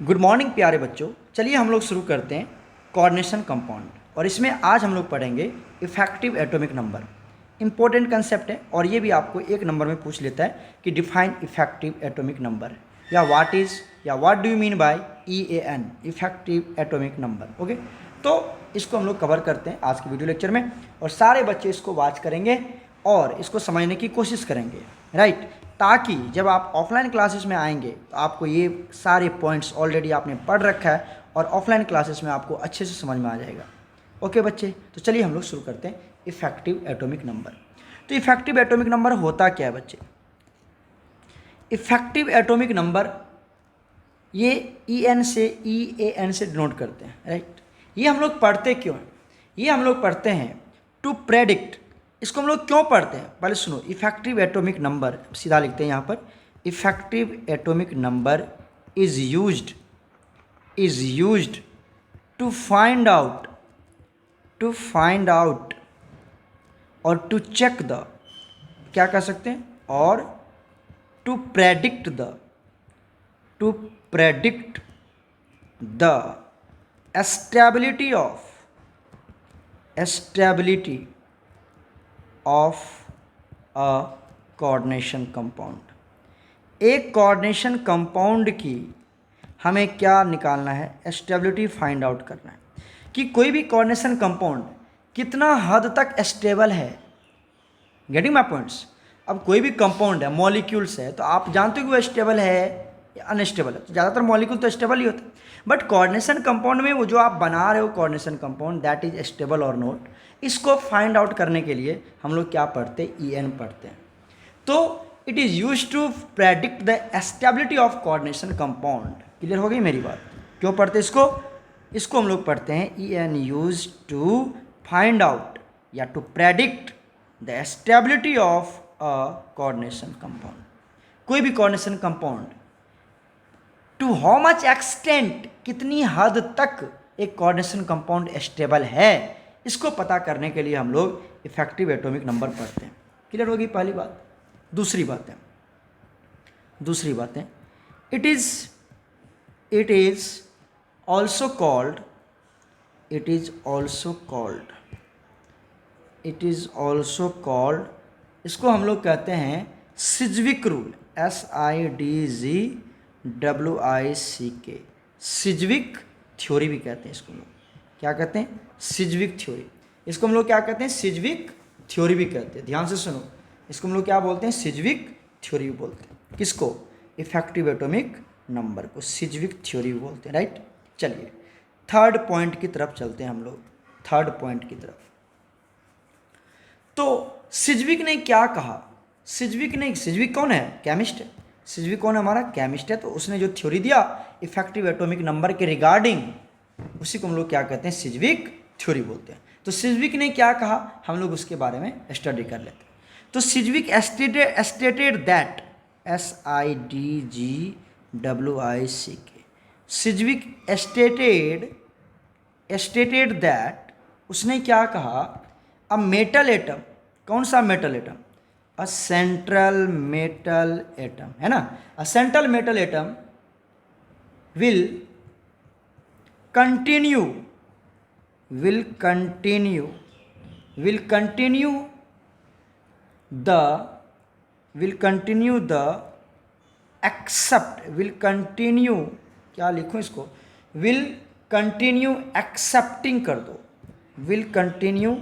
Good morning प्यारे बच्चों। चलिए हम लोग शुरू करते हैं कोऑर्डिनेशन कंपाउंड, और इसमें आज हम लोग पढ़ेंगे effective atomic number. Important concept है और ये भी आपको एक नंबर में पूछ लेता है कि डिफाइन इफेक्टिव एटॉमिक नंबर, या व्हाट इज़ या what do you mean by EAN, effective atomic number. Okay, तो इसको हम लोग कवर करते हैं आज के वीडियो लेक्चर में, और सारे बच्चे इसको वॉच करेंगे और इसको समझने की कोशिश करेंगे, राइट। ताकि जब आप ऑफलाइन क्लासेस में आएंगे तो आपको ये सारे पॉइंट्स ऑलरेडी आपने पढ़ रखा है और ऑफलाइन क्लासेस में आपको अच्छे से समझ में आ जाएगा। ओके बच्चे, तो चलिए हम लोग शुरू करते हैं इफेक्टिव एटॉमिक नंबर। तो इफेक्टिव एटॉमिक नंबर होता क्या है बच्चे? इफेक्टिव एटॉमिक नंबर ये EN से EAN से डिनोट करते हैं, राइट। ये हम लोग पढ़ते क्यों हैं? ये हम लोग पढ़ते हैं टू प्रेडिक्ट। इसको हम लोग क्यों पढ़ते हैं पहले सुनो। इफेक्टिव एटॉमिक नंबर सीधा लिखते हैं यहाँ पर, effective atomic number is used to find out और टू चेक द, क्या कह सकते हैं, और to predict the stability of a coordination compound। एक कोऑर्डिनेशन कंपाउंड की हमें क्या निकालना है? स्टेबिलिटी फाइंड आउट करना है कि कोई भी कोऑर्डिनेशन कंपाउंड कितना हद तक स्टेबल है। Getting my points? अब कोई भी कंपाउंड है, मॉलिक्यूल्स है, तो आप जानते हो कि वो स्टेबल है या अनस्टेबल है। तो ज़्यादातर मॉलिक्यूल तो स्टेबल ही होता है, बट कोऑर्डिनेशन कंपाउंड में वो जो आप बना रहे हो coordination compound, that is stable और नॉट, इसको फाइंड आउट करने के लिए हम लोग क्या पढ़ते हैं? EN पढ़ते हैं। तो it is use to predict the stability of coordination compound. Clear हो गई मेरी बात? क्यों पढ़ते इसको हम लोग पढ़ते हैं EN use to find out या to predict the stability of a coordination compound. कोई भी coordination compound to how much extent, कितनी हद तक एक कोऑर्डिनेशन कंपाउंड स्टेबल है, इसको पता करने के लिए हम लोग इफेक्टिव एटॉमिक नंबर पढ़ते हैं। क्लियर होगी पहली बात। दूसरी बात है इट इज ऑल्सो कॉल्ड, इसको हम लोग कहते हैं सिज्विक रूल, SIDGWICK, सिज्विक थ्योरी भी कहते हैं इसको हम लोग। क्या कहते हैं? सिज्विक थ्योरी। इसको हम लोग क्या कहते हैं? सिज्विक थ्योरी भी कहते हैं। ध्यान से सुनो, इसको हम लोग क्या बोलते हैं? सिज्विक थ्योरी भी बोलते हैं। किसको? इफेक्टिव एटॉमिक नंबर को सिज्विक थ्योरी भी बोलते हैं, राइट। चलिए थर्ड पॉइंट की तरफ चलते हैं हम लोग, थर्ड पॉइंट की तरफ। तो सिज्विक ने क्या कहा? सिज्विक कौन है? केमिस्ट है। सिज्विक कौन है? हमारा केमिस्ट है। तो उसने जो थ्योरी दिया इफेक्टिव एटॉमिक नंबर के रिगार्डिंग, उसी को हम लोग क्या कहते हैं? सिज्विक थ्योरी बोलते हैं। तो सिज्विक ने क्या कहा, हम लोग उसके बारे में स्टडी कर लेते हैं। तो Sidgwick stated that, SIDGWICK, Sidgwick stated that, उसने क्या कहा? अ मेटल एटम, कौन सा metal atom? A central metal atom, है ना। A central metal atom will continue the क्या लिखूं इसको? will continue accepting कर दो, will continue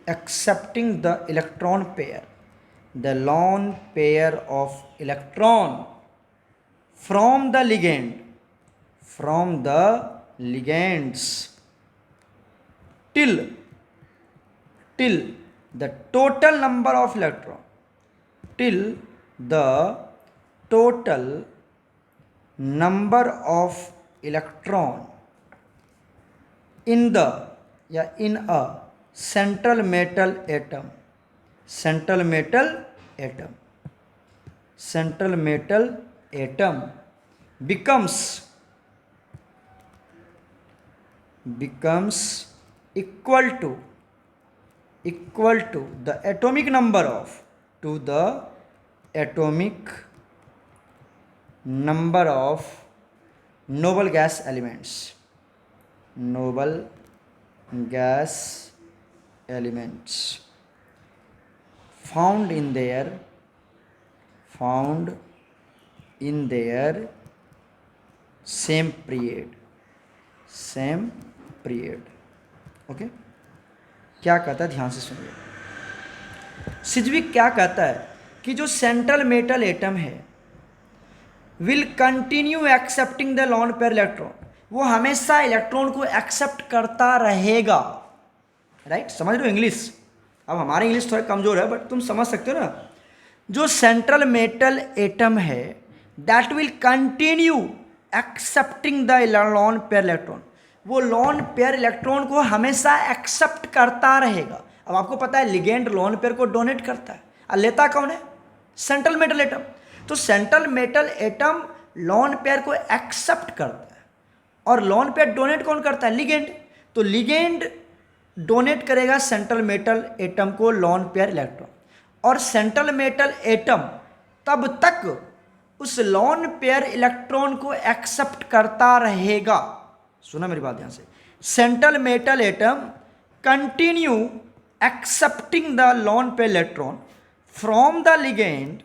accepting the electron pair, the lone pair of electron from the ligands till the total number of electron, till the total number of electron in a central metal atom becomes equal to the atomic number of number of noble gas elements, noble gas elements found in their same period, okay. क्या कहता है, ध्यान से सुनिए। सिज्विक क्या कहता है कि जो सेंट्रल मेटल एटम है will continue accepting the lone pair electron, वो हमेशा इलेक्ट्रॉन को एक्सेप्ट करता रहेगा, राइट? समझ रहे हो इंग्लिश? अब हमारी इंग्लिश थोड़ा कमजोर है बट तुम समझ सकते हो ना। जो सेंट्रल मेटल एटम है that will continue accepting the lone pair electron, वो लॉन पेयर इलेक्ट्रॉन को हमेशा एक्सेप्ट करता रहेगा। अब आपको पता है लिगेंड लॉन पेयर को डोनेट करता है और लेता कौन है? Central metal atom. तो central metal atom lone pair को एक्सेप्ट करता है और लॉन पेयर डोनेट कौन करता है? लिगेंड। तो लिगेंड डोनेट करेगा सेंट्रल मेटल एटम को लॉन पेयर इलेक्ट्रॉन, और सेंट्रल मेटल एटम तब तक उस लॉन पेयर इलेक्ट्रॉन को एक्सेप्ट करता रहेगा। सुना मेरी बात ध्यान से। Central metal atom continue accepting the lone pair electron from the ligand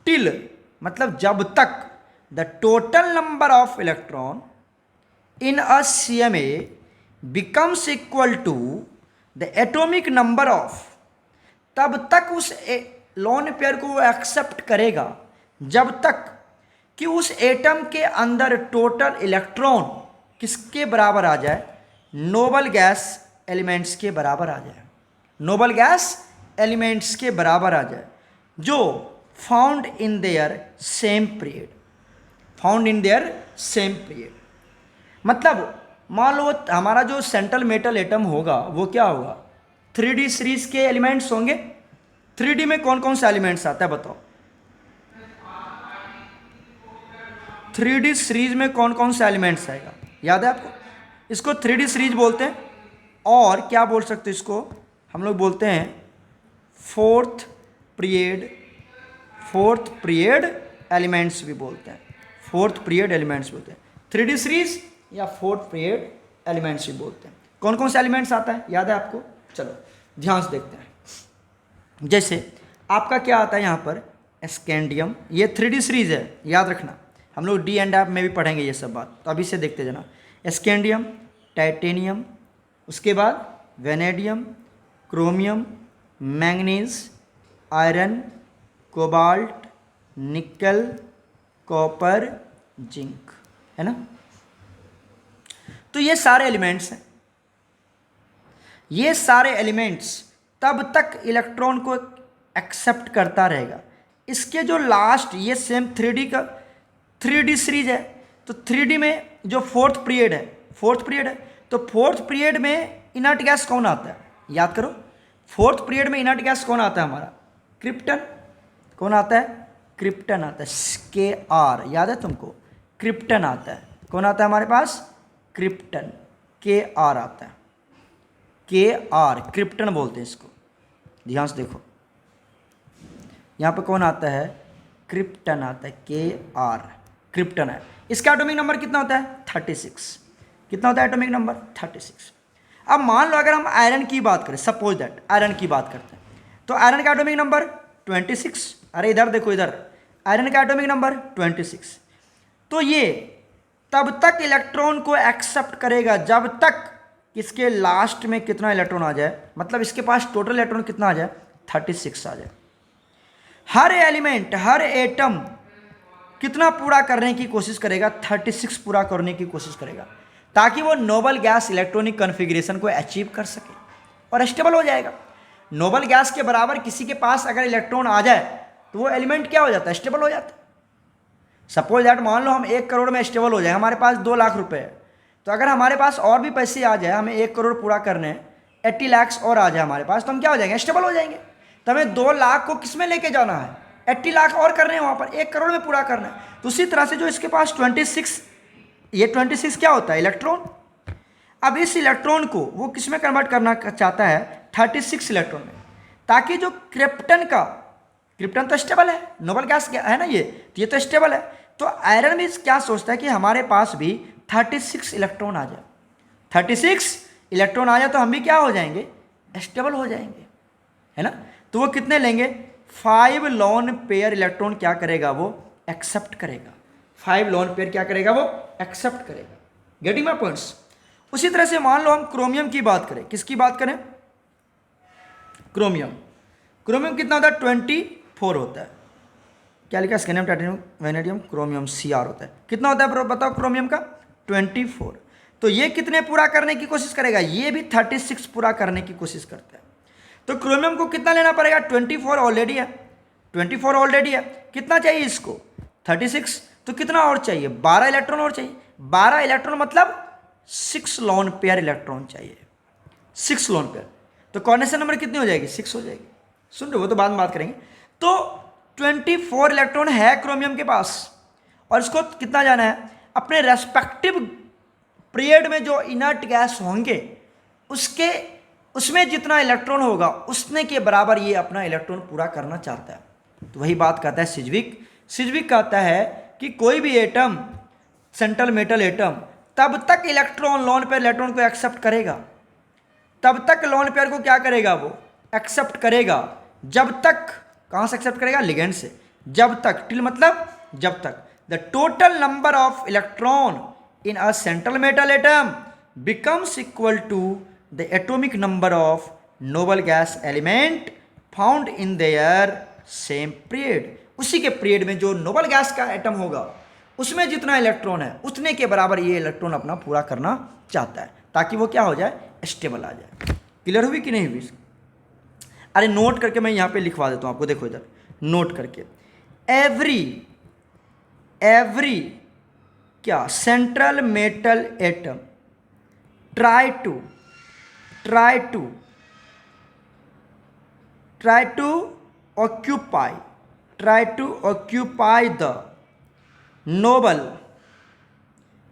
till, मतलब जब तक the total number of electron in a CMA becomes equal to the atomic number of, तब तक उस लॉन पेयर को वो एक्सेप्ट करेगा जब तक कि उस एटम के अंदर टोटल इलेक्ट्रॉन किसके बराबर आ जाए? नोबल गैस एलिमेंट्स के बराबर आ जाए, नोबल गैस एलिमेंट्स के बराबर आ जाए जो found in their same period, found in their same period. मतलब मान लो हमारा जो सेंट्रल मेटल एटम होगा वो क्या होगा? 3D सीरीज के एलिमेंट्स होंगे। 3D में कौन कौन से एलिमेंट्स आता है बताओ? 3D सीरीज में कौन कौन से एलिमेंट्स आएगा, याद है आपको? इसको 3D सीरीज बोलते हैं, और क्या बोल सकते हैं इसको? हम लोग बोलते हैं फोर्थ पीरियड एलिमेंट्स भी बोलते हैं, फोर्थ पीरियड एलिमेंट्स बोलते हैं। 3D सीरीज या फोर्थ पीरियड एलिमेंट्स भी बोलते हैं। कौन कौन से एलिमेंट्स आता है, याद है आपको? चलो ध्यान से देखते हैं। जैसे आपका क्या आता है यहाँ पर? स्कैंडियम, ये 3D सीरीज है, याद रखना। हम लोग डी एंड एफ में भी पढ़ेंगे ये सब बात, तो अभी से देखते जाना। स्कैंडियम, टाइटेनियम, उसके बाद vanadium, chromium, manganese, iron, cobalt, निकल, कॉपर, जिंक, है ना? तो ये सारे एलिमेंट्स हैं। ये सारे एलिमेंट्स तब तक इलेक्ट्रॉन को एक्सेप्ट करता रहेगा। इसके जो लास्ट, ये सेम 3D सीरीज है, तो 3D में जो फोर्थ पीरियड है, तो फोर्थ पीरियड में इनर्ट गैस कौन आता है? याद करो, फोर्थ पीरियड में इनर्ट गैस कौन आता है हमारा? क्रिप्टन। कौन आता है? क्रिप्टन आता है, Kr, याद है तुमको? क्रिप्टन आता है। कौन आता है हमारे पास? क्रिप्टन, Kr आता है, Kr, क्रिप्टन बोलते हैं इसको। ध्यान से देखो, यहाँ पे कौन आता है? क्रिप्टन आता है, Kr, क्रिप्टन है। इसका एटॉमिक नंबर कितना होता है? 36। कितना होता है एटॉमिक नंबर? 36। अब मान लो अगर हम आयरन की बात करें, सपोज दैट आयरन की बात करते हैं, तो आयरन का एटॉमिक नंबर 26। अरे इधर देखो, इधर आयरन का एटॉमिक नंबर 26। तो ये तब तक इलेक्ट्रॉन को एक्सेप्ट करेगा जब तक इसके लास्ट में कितना इलेक्ट्रॉन आ जाए, मतलब इसके पास टोटल इलेक्ट्रॉन कितना आ जाए? 36 आ जाए। हर एलिमेंट, हर एटम कितना पूरा करने की कोशिश करेगा? 36 पूरा करने की कोशिश करेगा, ताकि वो नोबल गैस इलेक्ट्रॉनिक कॉन्फ़िगरेशन को अचीव कर सके और स्टेबल हो जाएगा। नोबल गैस के बराबर किसी के पास अगर इलेक्ट्रॉन आ जाए तो वो एलिमेंट क्या हो जाता है? स्टेबल हो जाता है। सपोज दैट मान लो हम 1 करोड़ में स्टेबल हो जाए, हमारे पास 2 लाख रुपए है, तो अगर हमारे पास और भी पैसे आ जाए, हमें 1 करोड़ पूरा करने, 80 लाख और आ जाए हमारे पास, तो हम क्या हो जाएंगे? स्टेबल हो जाएंगे। तो हमें 2 लाख को किस में लेके जाना है? 80 लाख और करने हैं वहाँ पर, 1 करोड़ में पूरा करना है। तो उसी तरह से जो इसके पास 26, ये 26 क्या होता है? इलेक्ट्रॉन। अब इस इलेक्ट्रॉन को वो किस में कन्वर्ट करना चाहता है? 36 इलेक्ट्रॉन में, ताकि जो क्रिप्टन तो स्टेबल है, नोबल गैस है ना ये, तो ये तो स्टेबल है, तो आयरन भी क्या सोचता है कि हमारे पास भी 36 इलेक्ट्रॉन आ जाए, 36 इलेक्ट्रॉन आ जाए तो हम भी क्या हो जाएंगे, स्टेबल हो जाएंगे, है ना। तो वो कितने लेंगे, 5 लोन पेयर इलेक्ट्रॉन क्या करेगा, वो एक्सेप्ट करेगा, 5 लोन पेयर क्या करेगा, वो एक्सेप्ट करेगा। Getting my points. उसी तरह से मान लो हम क्रोमियम की बात करें, किसकी बात करें, क्रोमियम। क्रोमियम कितना होता है, 24 होता है। क्या लिखा, स्कैनियम, टाइटेनियम, वेनेडियम, क्रोमियम, Cr होता है। कितना होता है बताओ क्रोमियम का, 24। तो ये कितने पूरा करने की कोशिश करेगा, ये भी 36 पूरा करने की कोशिश करता है। तो क्रोमियम को कितना लेना पड़ेगा, 24 ऑलरेडी है, 24 ऑलरेडी है, कितना चाहिए इसको, 36। तो कितना और चाहिए, 12 इलेक्ट्रॉन और चाहिए। 12 इलेक्ट्रॉन मतलब 6 लोन पेयर इलेक्ट्रॉन चाहिए, 6 लोन पेयर। तो कॉर्डिनेशन नंबर कितनी हो जाएगी, 6 हो जाएगी। सुन रहे हो, वो तो बाद में बात करेंगे। तो 24 इलेक्ट्रॉन है क्रोमियम के पास, और इसको कितना जाना है, अपने रेस्पेक्टिव पीरियड में जो इनर्ट गैस होंगे उसमें जितना इलेक्ट्रॉन होगा उतने के बराबर ये अपना इलेक्ट्रॉन पूरा करना चाहता है। तो वही बात कहता है सिज्विक। सिज्विक कहता है कि कोई भी एटम, सेंट्रल मेटल एटम, तब तक इलेक्ट्रॉन लोन पेयर इलेक्ट्रॉन को एक्सेप्ट करेगा, तब तक लोन पेयर को क्या करेगा, वो एक्सेप्ट करेगा, जब तक, कहाँ से एक्सेप्ट करेगा, लिगेंड से, जब तक, टिल मतलब जब तक the total number of electron in a central metal atom becomes equal to the atomic number of noble gas element found in their same period। उसी के पीरियड में जो नोबल गैस का एटम होगा उसमें जितना इलेक्ट्रॉन है उतने के बराबर ये इलेक्ट्रॉन अपना पूरा करना चाहता है, ताकि वो क्या हो जाए, स्टेबल आ जाए। क्लियर हुई कि नहीं हुई? अरे नोट करके मैं यहाँ पे लिखवा देता हूँ आपको, देखो इधर नोट करके, एवरी क्या, central metal atom try to occupy the noble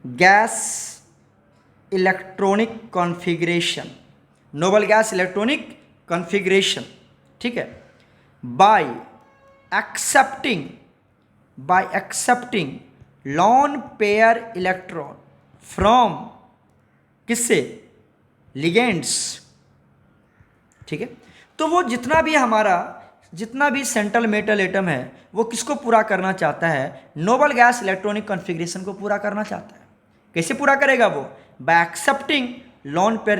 gas electronic configuration, noble gas electronic configuration, ठीक है, by accepting lone pair electron from, किससे, लिगेंड्स, ठीक है। तो वो जितना भी सेंट्रल मेटल एटम है वो किसको पूरा करना चाहता है, नोबल गैस इलेक्ट्रॉनिक कॉन्फ़िगरेशन को पूरा करना चाहता है। कैसे पूरा करेगा वो, by accepting lone pair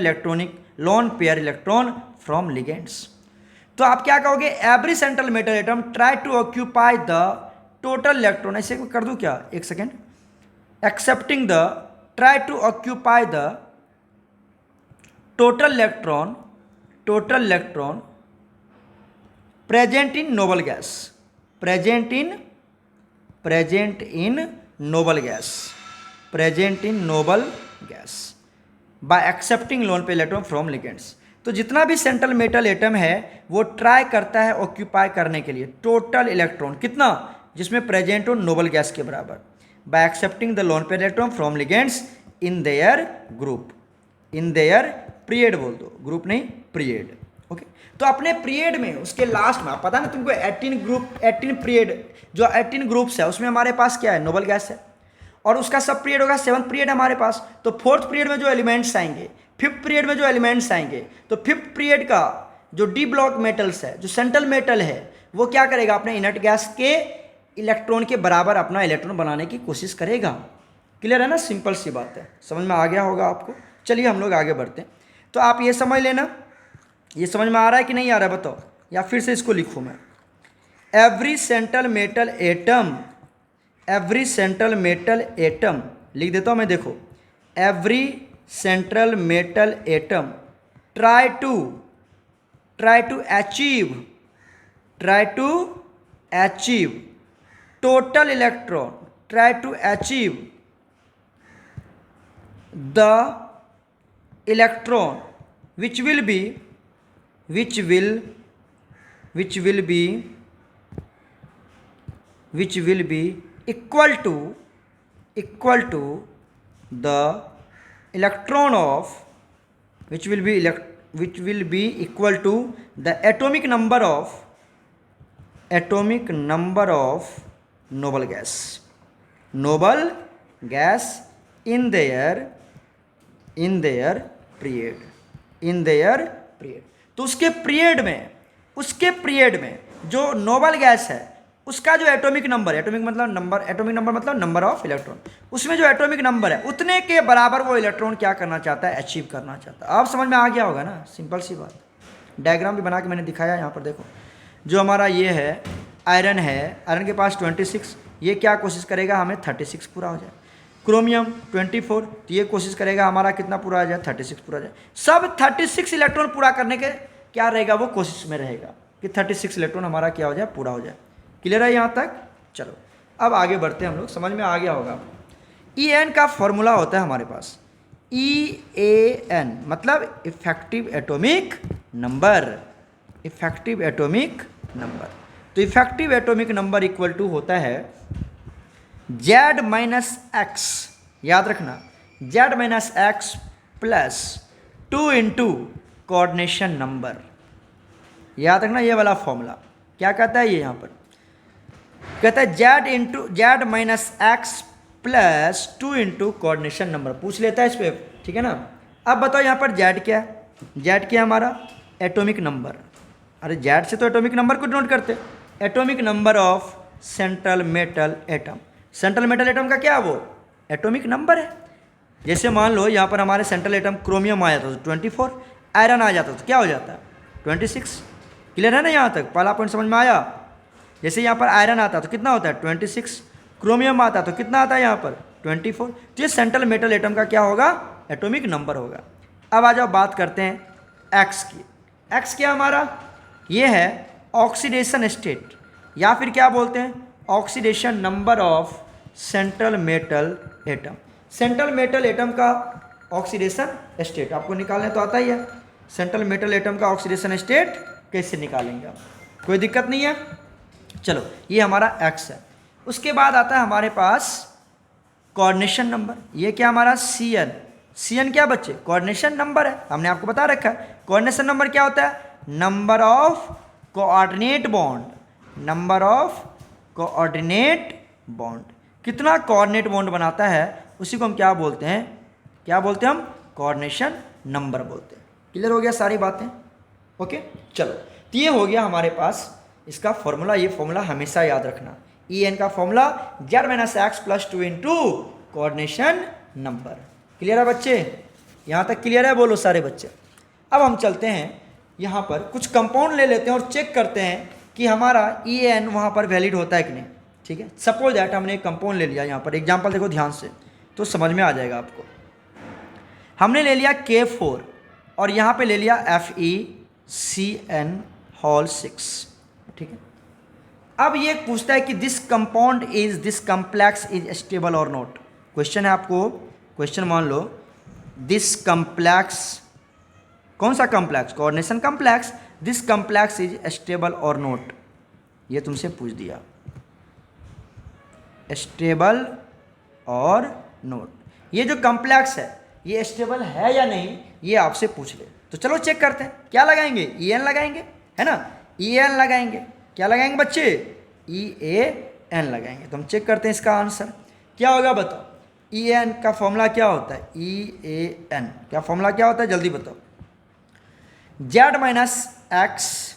electron from ligands. तो आप क्या कहोगे, every central metal atom try to occupy the total electron, ऐसे कर दूं क्या, एक second, accepting the, try to occupy the total electron present in noble gas by accepting lone pair electron from ligands. तो जितना भी सेंट्रल मेटल एटम है वो ट्राई करता है ऑक्यूपाई करने के लिए टोटल इलेक्ट्रॉन, कितना, जिसमें प्रेजेंट हो नोबल गैस के बराबर, bye accepting the loan pair electron from ligands in their group, in their period बोल दो, ग्रुप नहीं पीरियड, ओके। तो अपने पीरियड में उसके लास्ट में, पता ना तुमको 18 पीरियड, जो 18 ग्रुप्स है उसमें हमारे पास क्या है, नोबल गैस है, और उसका सब पीरियड होगा 7th पीरियड हमारे पास। तो 4th पीरियड में जो एलिमेंट्स आएंगे, 5th पीरियड में जो एलिमेंट्स आएंगे, तो 5th पीरियड का जो डी ब्लॉक मेटल्स है, जो सेंट्रल मेटल है, वो क्या करेगा, अपने इनर्ट गैस के इलेक्ट्रॉन के बराबर अपना इलेक्ट्रॉन बनाने की कोशिश करेगा। क्लियर है ना, सिंपल सी बात है, समझ में आ गया होगा आपको। चलिए हम लोग आगे बढ़ते हैं। तो आप ये समझ लेना, ये समझ में आ रहा है कि नहीं आ रहा है बताओ, या फिर से इसको लिखूँ मैं, एवरी सेंट्रल मेटल एटम लिख देता हूँ मैं, देखो, every central metal atom try to achieve total electron, try to achieve the electron which will be equal to the electron of, which will be equal to the atomic number of noble gas, noble gas in their period. तो उसके period में जो noble gas है उसका जो atomic number मतलब number of electron, उसमें जो एटॉमिक नंबर है उतने के बराबर वो इलेक्ट्रॉन क्या करना चाहता है, अचीव करना चाहता है। आप समझ में आ गया होगा ना, सिंपल सी बात। डायग्राम भी बना के मैंने दिखाया, यहाँ पर देखो जो हमारा ये है आयरन है, आयरन के पास 26, ये क्या कोशिश करेगा हमें 36 पूरा हो जाए। क्रोमियम 24, तो ये कोशिश करेगा हमारा कितना पूरा आ जाए, 36 पूरा आ जाए। सब 36 इलेक्ट्रॉन पूरा करने के क्या रहेगा, वो कोशिश में रहेगा कि 36 इलेक्ट्रॉन हमारा क्या हो जाए, पूरा हो जाए। क्लियर है यहाँ तक? चलो अब आगे बढ़ते हैं हम लोग, समझ में आ गया होगा। EN का फॉर्मूला होता है हमारे पास EAN, मतलब इफेक्टिव एटॉमिक नंबर। तो effective atomic number equal to होता है Z माइनस एक्स, याद रखना Z minus X plus 2 into coordination number. याद रखना ये वाला फॉर्मूला क्या कहता है, ये यहाँ पर कहता है Z minus X plus 2 into coordination number. पूछ लेता है इस पर, ठीक है ना। अब बताओ यहाँ पर Z क्या है, Z क्या है हमारा, एटॉमिक नंबर। अरे Z से तो एटॉमिक नंबर को डिनोट करते, atomic number of central metal atom. Central metal atom का क्या है, वो एटॉमिक नंबर है। जैसे मान लो यहाँ पर हमारे सेंट्रल एटम क्रोमियम आ जाता तो 24, आयरन आ जाता तो क्या हो जाता है 26। क्लियर है ना यहाँ तक, पहला पॉइंट समझ में आया। जैसे यहाँ पर आयरन आता तो कितना होता है 26, क्रोमियम आता तो कितना आता है यहाँ पर 24। तो ये सेंट्रल मेटल एटम का क्या होगा, एटॉमिक नंबर होगा। अब आ जाओ बात करते हैं एक्स की। एक्स क्या हमारा, ये है ऑक्सीडेशन स्टेट, या फिर क्या बोलते हैं oxidation number of central metal atom. Central metal atom का ऑक्सीडेशन स्टेट आपको निकालने तो आता ही है। सेंट्रल मेटल एटम का ऑक्सीडेशन स्टेट कैसे निकालेंगे आप, कोई दिक्कत नहीं है। चलो ये हमारा एक्स है। उसके बाद आता है हमारे पास कोऑर्डिनेशन नंबर, ये क्या हमारा CN क्या बच्चे, कोऑर्डिनेशन नंबर है, हमने आपको बता रखा है। कोऑर्डिनेशन नंबर क्या होता है, नंबर ऑफ कोऑर्डिनेट बॉन्ड। कितना कोऑर्डिनेट बॉन्ड बनाता है उसी को हम क्या बोलते हैं, हम कोऑर्डिनेशन नंबर बोलते हैं। क्लियर हो गया सारी बातें, ओके। चलो तो ये हो गया हमारे पास इसका फॉर्मूला। ये फॉर्मूला हमेशा याद रखना, EN का formula Z minus X plus 2 into coordination number. Clear है बच्चे, यहाँ तक क्लियर है, बोलो सारे बच्चे। अब हम चलते हैं यहाँ पर कुछ कंपाउंड ले लेते हैं और चेक करते हैं कि हमारा EN वहाँ पर वैलिड होता है कि नहीं। ठीक है, सपोज दैट हमने एक कंपाउंड ले लिया, यहाँ पर एग्जांपल देखो ध्यान से तो समझ में आ जाएगा आपको। हमने ले लिया K4 और यहाँ पे ले लिया FeCN6। ठीक है, अब ये पूछता है कि दिस कम्प्लेक्स इज स्टेबल और नॉट। क्वेश्चन है आपको, क्वेश्चन मान लो दिस कम्प्लेक्स, कौन सा complex, coordination complex, this complex is stable और नॉट, ये तुमसे पूछ दिया, स्टेबल और नॉट। ये जो कम्प्लेक्स है ये स्टेबल है या नहीं, ये आपसे पूछ ले। तो चलो चेक करते हैं, क्या लगाएंगे, EN लगाएंगे, है ना, EN लगाएंगे। क्या लगाएंगे बच्चे, EAN लगाएंगे। तो हम चेक करते हैं इसका आंसर क्या होगा, बताओ। EN का फॉर्मूला क्या होता है, EAN क्या फॉर्मूला क्या होता है, जल्दी बताओ। Z minus X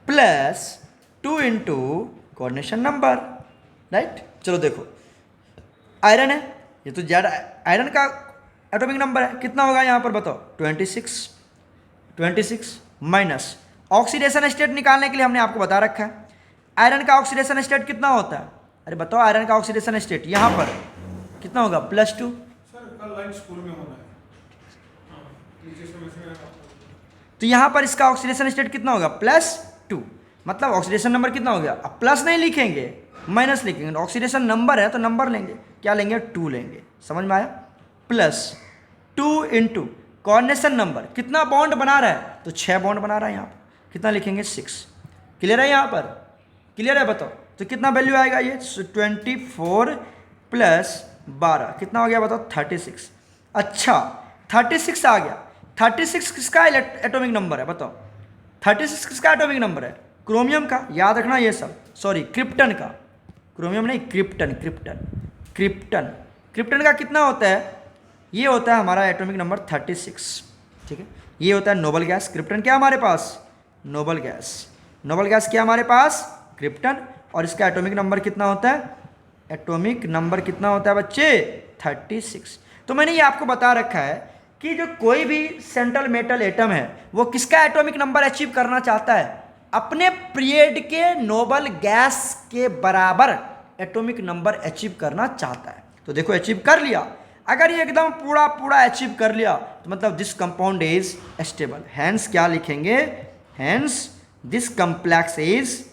plus 2 into coordination number, right. चलो देखो आयरन है, ये तो Z आयरन का एटॉमिक नंबर है, कितना होगा यहाँ पर बताओ 26 माइनस ऑक्सीडेशन स्टेट निकालने के लिए हमने आपको बता रखा है आयरन का ऑक्सीडेशन स्टेट कितना होता है। अरे बताओ आयरन का ऑक्सीडेशन स्टेट यहाँ पर कितना होगा, +2। तो यहाँ पर इसका ऑक्सीडेशन स्टेट कितना होगा, +2। मतलब ऑक्सीडेशन नंबर कितना हो गया, अब प्लस नहीं लिखेंगे माइनस लिखेंगे, ऑक्सीडेशन नंबर है तो नंबर लेंगे, क्या लेंगे 2 लेंगे, समझ में आया। +2 इंटू कोऑर्डिनेशन नंबर, कितना बॉन्ड बना रहा है, तो 6 बॉन्ड बना रहा है यहाँ पर, कितना लिखेंगे 6। क्लियर है यहाँ पर, क्लियर है बताओ। तो कितना वैल्यू आएगा ये 24 + 12 कितना हो गया बताओ 36। अच्छा 36 आ गया, 36 किसका एटॉमिक नंबर है बताओ, 36 किसका एटॉमिक नंबर है, क्रोमियम का, याद रखना ये सब, सॉरी क्रिप्टन का, क्रोमियम नहीं, क्रिप्टन, क्रिप्टन, क्रिप्टन। क्रिप्टन का कितना होता है? ये होता है हमारा एटॉमिक नंबर 36, ठीक है। ये होता है नोबल गैस। क्रिप्टन क्या हमारे पास? Noble gas. नोबल गैस क्या हमारे पास? क्रिप्टन। और इसका एटॉमिक नंबर कितना होता है? एटॉमिक नंबर कितना होता है बच्चे? 36। तो मैंने ये आपको बता रखा है कि जो कोई भी सेंट्रल मेटल एटम है वो किसका एटॉमिक नंबर अचीव करना चाहता है? अपने पीरियड के नोबल गैस के बराबर एटॉमिक नंबर अचीव करना चाहता है। तो देखो अचीव कर लिया। अगर ये एकदम पूरा पूरा अचीव कर लिया तो मतलब this compound is stable. Hence क्या लिखेंगे? Hence this complex is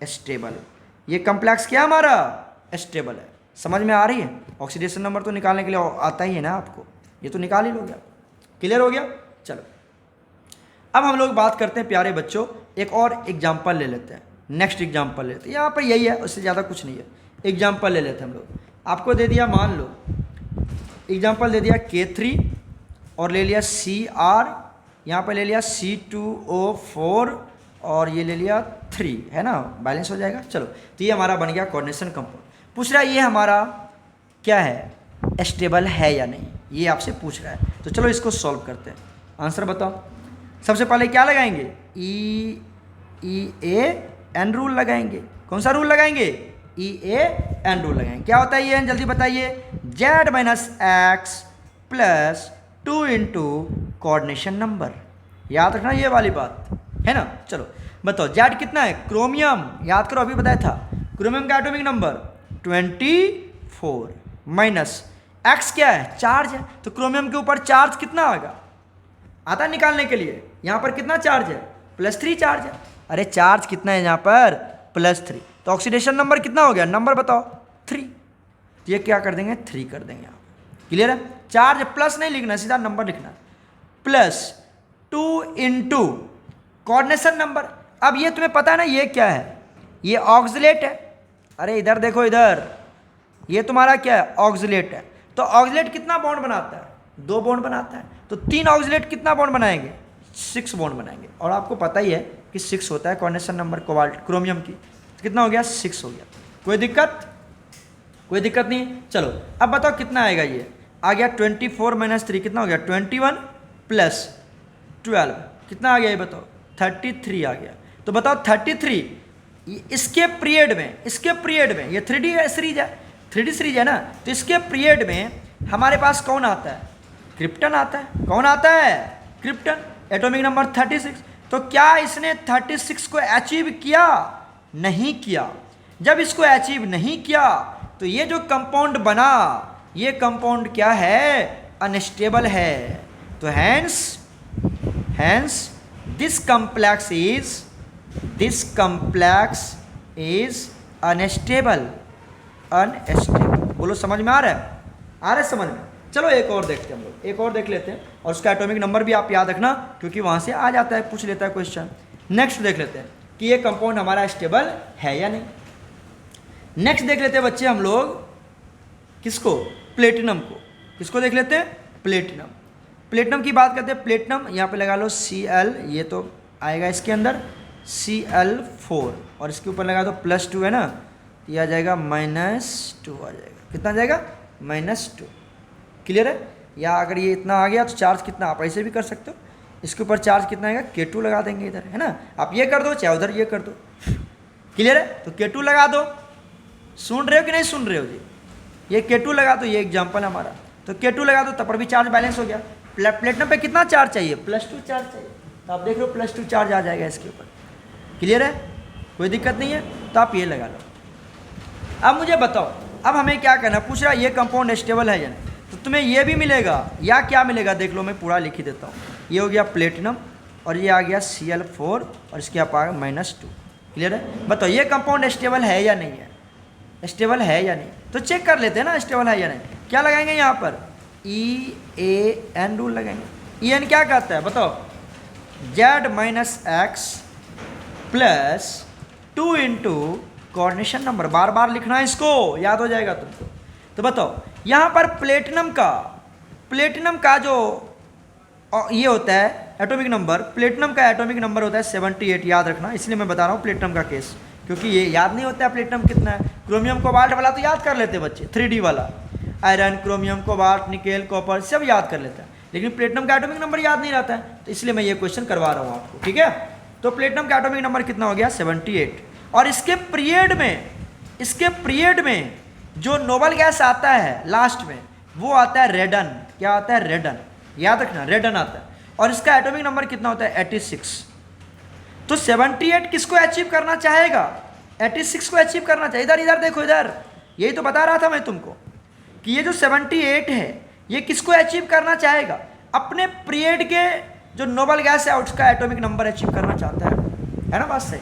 stable. ये कॉम्प्लेक्स क्या हमारा? स्टेबल है। समझ में आ रही है? ऑक्सीडेशन नंबर तो निकालने के लिए आता ही है ना आपको, ये तो निकाल ही लोगे आप। क्लियर हो गया? चलो अब हम लोग बात करते हैं प्यारे बच्चों, एक और एग्जाम्पल ले लेते हैं। नेक्स्ट एग्जाम्पल लेते हैं, यहाँ पर यही है, उससे ज़्यादा कुछ नहीं है। एग्जाम्पल ले लेते हैं हम लोग। आपको दे दिया, मान लो एग्जाम्पल दे दिया K3 और ले लिया Cr, यहाँ पर ले लिया C2O4 और ये ले लिया 3, है ना, बैलेंस हो जाएगा। चलो तो ये हमारा बन गया कोऑर्डिनेशन कंपाउंड। पूछ रहा है ये हमारा क्या है, स्टेबल है या नहीं, ये आपसे पूछ रहा है। तो चलो इसको सॉल्व करते हैं। आंसर बताओ। सबसे पहले क्या लगाएंगे? EAN रूल लगाएंगे। कौन सा रूल लगाएंगे? EAN रूल लगाएंगे। क्या होता है ये? जल्दी बताइए। Z minus X plus 2 into coordination number. याद रखना ये वाली बात, है ना। चलो बताओ Z कितना है? क्रोमियम, याद करो अभी बताया था। क्रोमियम का एटॉमिक नंबर 24 माइनस एक्स क्या है? चार्ज है। तो क्रोमियम के ऊपर चार्ज कितना आएगा? आता निकालने के लिए। यहाँ पर कितना चार्ज है? +3 चार्ज है। अरे चार्ज कितना है यहाँ पर? +3। तो ऑक्सीडेशन नंबर कितना हो गया? नंबर बताओ। 3। तो ये क्या कर देंगे? 3 कर देंगे यहाँ। क्लियर है? चार्ज प्लस नहीं लिखना, सीधा नंबर लिखना। +2 इंटू कोऑर्डिनेशन नंबर। अब ये तुम्हें पता है ना ये क्या है? ये ऑक्सीलेट है। अरे इधर देखो, इधर ये तुम्हारा क्या है? ऑक्सीलेट है। तो ऑक्सीलेट कितना बॉन्ड बनाता है? 2 बॉन्ड बनाता है। तो 3 ऑक्सीलेट कितना बॉन्ड बनाएंगे? 6 बॉन्ड बनाएंगे। और आपको पता ही है कि 6 होता है कोऑर्डिनेशन नंबर क्रोमियम की। तो कितना हो गया? 6 हो गया। कोई दिक्कत? कोई दिक्कत नहीं है। चलो अब बताओ कितना आएगा? ये आ गया 24 माइनस 3 कितना हो गया? 21 प्लस 12 कितना आ गया? ये बताओ। 33 आ गया। तो बताओ 33 इसके पीरियड में ये 3D सीरीज है ना, तो इसके पीरियड में हमारे पास कौन आता है? क्रिप्टन आता है। कौन आता है? क्रिप्टन। Atomic number 36। तो क्या इसने 36 को अचीव किया? नहीं किया। जब इसको अचीव नहीं किया तो ये जो कंपाउंड बना, ये कंपाउंड क्या है? अनस्टेबल है। तो hence this complex is unstable. बोलो समझ में आ रहा है? आ रहा है समझ में? चलो एक और देखते हैं हम लोग, एक और देख लेते हैं। और उसका एटॉमिक नंबर भी आप याद रखना, क्योंकि वहाँ से आ जाता है, पूछ लेता है क्वेश्चन। नेक्स्ट देख लेते हैं कि ये कंपाउंड हमारा स्टेबल है या नहीं। नेक्स्ट देख लेते हैं बच्चे हम लोग किसको? प्लेटिनम को। किसको देख लेते हैं? प्लेटिनम। प्लेटिनम की बात करते हैं। प्लेटिनम यहाँ पे लगा लो Cl, ये तो आएगा इसके अंदर Cl4 और इसके ऊपर लगा दो +2 है ना, ये आ जाएगा -2 आ जाएगा। कितना आ जाएगा? -2। क्लियर है? या अगर ये इतना आ गया तो चार्ज कितना, आप ऐसे भी कर सकते हो। इसके ऊपर चार्ज कितना आएगा? K2 लगा देंगे इधर, है ना। आप ये कर दो चाहे उधर ये कर दो। क्लियर है? तो K2 लगा दो। सुन रहे हो कि नहीं सुन रहे हो जी? ये K2 लगा दो, ये एग्जाम्पल हमारा। तो K2 लगा दो, तब पर भी चार्ज बैलेंस हो गया। प्लेटिनम पे कितना चार्ज चाहिए? +2 चार्ज चाहिए। तो आप देख लो +2 चार्ज आ जाएगा इसके ऊपर। क्लियर है? कोई दिक्कत नहीं है। तो आप ये लगा लो। अब मुझे बताओ, अब हमें क्या करना? पूछ रहा है ये कंपाउंड स्टेबल है या नहीं। तो तुम्हें ये भी मिलेगा या क्या मिलेगा? देख लो, मैं पूरा लिख ही देता हूँ। ये हो गया प्लेटिनम और ये आ गया Cl4 और इसके आप आ गया -2। क्लियर है? बताओ ये कंपाउंड स्टेबल है या नहीं है? स्टेबल है या नहीं? तो चेक कर लेते हैं ना स्टेबल है या नहीं। क्या लगाएंगे यहाँ पर? EAN रूल लगाएंगे। EAN क्या कहता है बताओ? Z minus X plus 2 into coordination number. बार बार लिखना है इसको, याद हो जाएगा तुमको। तो बताओ यहाँ पर प्लेटिनम का जो ये होता है एटॉमिक नंबर, प्लेटिनम का एटॉमिक नंबर होता है 78, याद रखना, इसलिए मैं बता रहा हूँ प्लेटिनम का केस, क्योंकि ये याद नहीं होता है प्लेटिनम कितना है। क्रोमियम कोबाल्ट वाला तो याद कर लेते बच्चे, 3D वाला, iron, chromium, cobalt, nickel, copper सब याद कर लेते हैं, लेकिन प्लेटिनम का एटॉमिक नंबर याद नहीं रहता है, तो इसलिए मैं ये क्वेश्चन करवा रहा हूँ आपको, ठीक है। तो प्लेटिनम का एटॉमिक नंबर कितना हो गया 78, और इसके पीरियड में जो नोबल गैस आता है लास्ट में वो आता है रेडन। क्या आता है? रेडन, याद रखना, रेडन आता है, और इसका एटॉमिक नंबर कितना होता है 86। तो 78 किसको अचीव करना चाहेगा? 86 को अचीव करना चाहिए। इधर देखो, इधर, यही तो बता रहा था मैं तुमको कि ये जो 78 है ये किसको अचीव करना चाहेगा? अपने पीरियड के जो नोबल गैस है उसका एटॉमिक नंबर अचीव करना चाहता है ना, बात सही।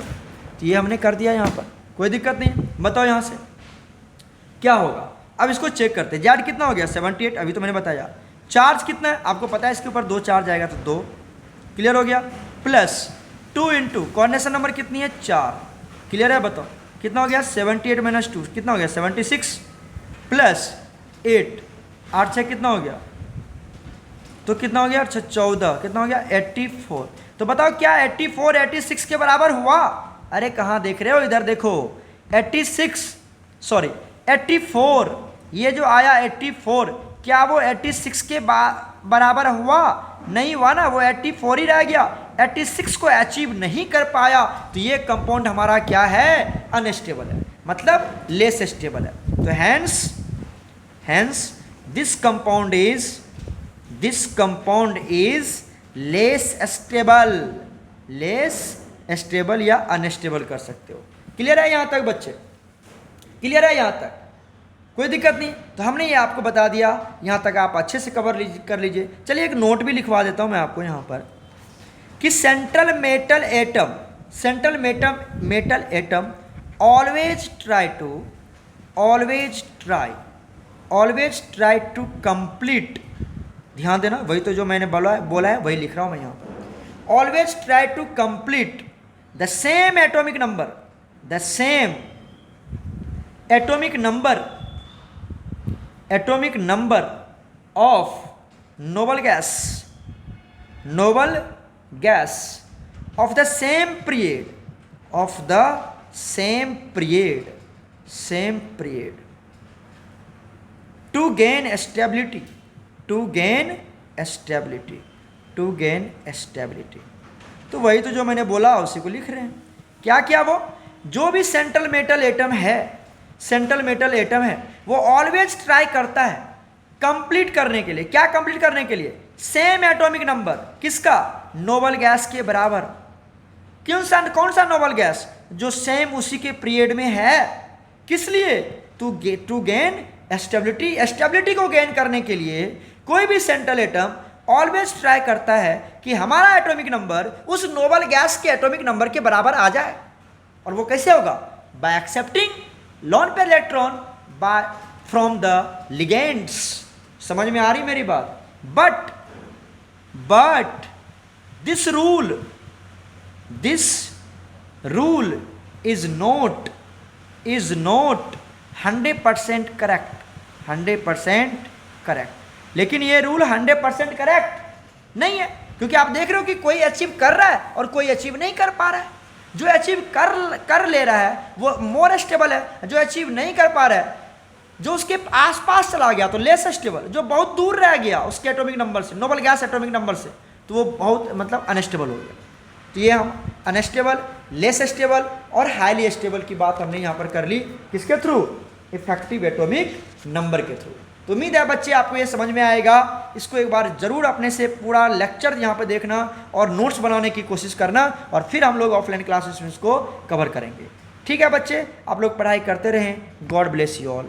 तो ये हमने कर दिया यहाँ पर, कोई दिक्कत नहीं है। बताओ यहाँ से क्या होगा, अब इसको चेक करते हैं। जेड कितना हो गया 78, अभी तो मैंने बताया। चार्ज कितना है आपको पता है, इसके ऊपर 2 चार्ज आएगा तो 2, क्लियर हो गया। प्लस 2 इंटू कोऑर्डिनेशन नंबर कितनी है 4, क्लियर है। बताओ कितना हो गया 78 माइनस 2 कितना हो गया 76, प्लस 8, 8 6 कितना हो गया, तो कितना हो गया? अच्छा 14, कितना हो गया 84। तो बताओ क्या 84 86 के बराबर हुआ? अरे कहाँ देख रहे हो, इधर देखो, 84, ये जो आया 84, क्या वो 86 के बराबर हुआ? नहीं हुआ ना, वो 84 ही रह गया, 86 को अचीव नहीं कर पाया। तो ये कंपाउंड हमारा क्या है? अनस्टेबल है, मतलब लेस स्टेबल है। तो hence this compound is less stable या अनस्टेबल कर सकते हो। क्लियर है यहाँ तक बच्चे? क्लियर है यहाँ तक? कोई दिक्कत नहीं। तो हमने ये आपको बता दिया, यहाँ तक आप अच्छे से कवर कर लीजिए। चलिए एक नोट भी लिखवा देता हूँ मैं आपको यहाँ पर कि central metal atom always try to complete, ध्यान देना, वही तो जो मैंने बोला है वही लिख रहा हूँ मैं यहाँ पर। Always try to complete the same atomic number of noble gas of the same period to gain stability. तो वही तो जो मैंने बोला उसी को लिख रहे हैं। क्या वो जो भी सेंट्रल मेटल एटम है वो ऑलवेज ट्राई करता है कंप्लीट करने के लिए। क्या कंप्लीट करने के लिए? सेम एटॉमिक नंबर, किसका? नोबल गैस के बराबर। कौन सा नोबल गैस? जो सेम उसी के पीरियड में है। किस लिए? टू गेन स्टेबिलिटी को गेन करने के लिए कोई भी सेंट्रल एटम ऑलवेज ट्राई करता है कि हमारा एटॉमिक नंबर उस नोबल गैस के एटॉमिक नंबर के बराबर आ जाए। और वो कैसे होगा? Bye accepting lone pair electron from the ligands. समझ में आ रही मेरी बात? But this rule is not 100% correct. लेकिन ये रूल 100% करेक्ट नहीं है, क्योंकि आप देख रहे हो कि कोई अचीव कर रहा है और कोई अचीव नहीं कर पा रहा है। जो अचीव कर ले रहा है वो मोर स्टेबल है, जो अचीव नहीं कर पा रहा है, जो उसके आसपास चला गया तो लेस स्टेबल, जो बहुत दूर रह गया उसके एटॉमिक नंबर से, नोबल गैस एटॉमिक नंबर से, तो वो बहुत मतलब अनस्टेबल हो गया। तो ये हम अनस्टेबल, लेस स्टेबल और हाईली स्टेबल की बात हमने यहाँ पर कर ली। किसके थ्रू? इफेक्टिव एटॉमिक नंबर के थ्रू। तो उम्मीद है बच्चे आपको ये समझ में आएगा। इसको एक बार जरूर अपने से पूरा लेक्चर यहाँ पे देखना और नोट्स बनाने की कोशिश करना, और फिर हम लोग ऑफलाइन क्लासेस में इसको कवर करेंगे। ठीक है बच्चे, आप लोग पढ़ाई करते रहें। God bless you all.